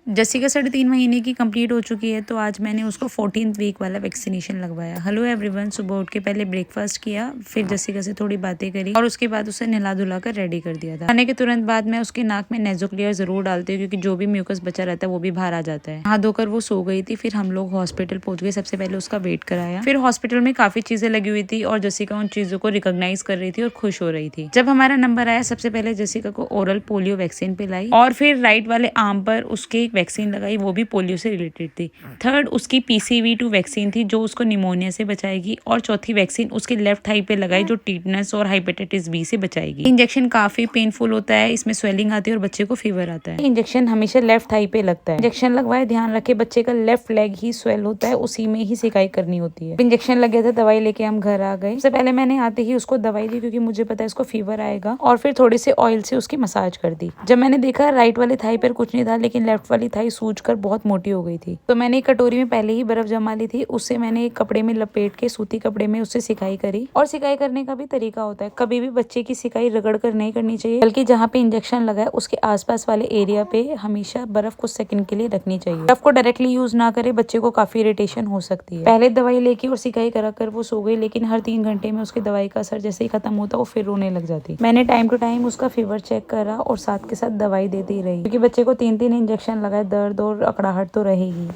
Jessica 3.5 महीने की complete हो चुकी है, तो आज मैंने उसको 14th वीक वाला वैक्सीनेशन लगवाया। हेलो एवरीवन, सुबह उठ के पहले ब्रेकफास्ट किया, फिर जसिका से थोड़ी बातें करी और उसके बाद उसे नहला धुला कर रेडी कर दिया था। खाने के तुरंत बाद मैं उसके नाक में नेज़ोक्लियर जरूर डालती हूँ, क्योंकि जो भी म्यूकस बचा रहता है वो भी बाहर आ जाता है। हाथ धोकर वो सो गई थी, फिर हम लोग हॉस्पिटल पहुंच गए। सबसे पहले उसका वेट कराया, फिर हॉस्पिटल में काफी चीजें लगी हुई थी और जसिका उन चीजों को रिकॉग्नाइज कर रही थी और खुश हो रही थी। जब हमारा नंबर आया, सबसे पहले जसिका को ओरल पोलियो वैक्सीन पिलाई और फिर राइट वाले आर्म पर उसके एक वैक्सीन लगाई, वो भी पोलियो से रिलेटेड थी। थर्ड उसकी PCV2 वैक्सीन थी, जो उसको निमोनिया से बचाएगी। और चौथी वैक्सीन उसके लेफ्ट थाई पे लगाई, जो टीटनस और हेपेटाइटिस B से बचाएगी। इंजेक्शन काफी पेनफुल होता है, इसमें स्वेलिंग आती है और बच्चे को फीवर आता है। इंजेक्शन हमेशा लेफ्ट थाई पे लगता है। इंजेक्शन लगवाए, ध्यान रखे बच्चे का लेफ्ट लेग ही स्वेल होता है, उसी में ही सिकाई करनी होती है। इंजेक्शन लग गया था, दवाई लेके हम घर आ गए। सबसे पहले मैंने आते ही उसको दवाई दी, क्योंकि मुझे पता है इसको फीवर आएगा, और फिर थोड़ी से ऑयल से उसकी मसाज कर दी। जब मैंने देखा राइट वाली थाई पर कुछ नहीं था, लेकिन लेफ्ट वाली थाई सूज कर बहुत मोटी हो गई थी, तो मैंने एक कटोरी में पहले ही बर्फ जमा ली थी, उससे मैंने एक कपड़े में लपेट के, सूती कपड़े में उससे सिकाई करी। और सिकाई करने का भी तरीका होता है, कभी भी बच्चे की सिकाई रगड़ कर नहीं करनी चाहिए, बल्कि जहाँ पे इंजेक्शन लगा है उसके आसपास वाले एरिया पे हमेशा बर्फ कुछ सेकंड के लिए रखनी चाहिए। बर्फ को डायरेक्टली यूज ना करे, बच्चे को काफी इरिटेशन हो सकती है। पहले दवाई लेके और सिकाई करा कर वो सो गई, लेकिन हर 3 घंटे में उसकी दवाई का असर जैसे ही खत्म होता वो फिर रोने लग जाती। मैंने टाइम टू टाइम उसका फीवर चेक करा और साथ के साथ दवाई देती रही, क्योंकि बच्चे को 3-3 इंजेक्शन लगाए, दर्द और अकड़ाहट तो रहेगी।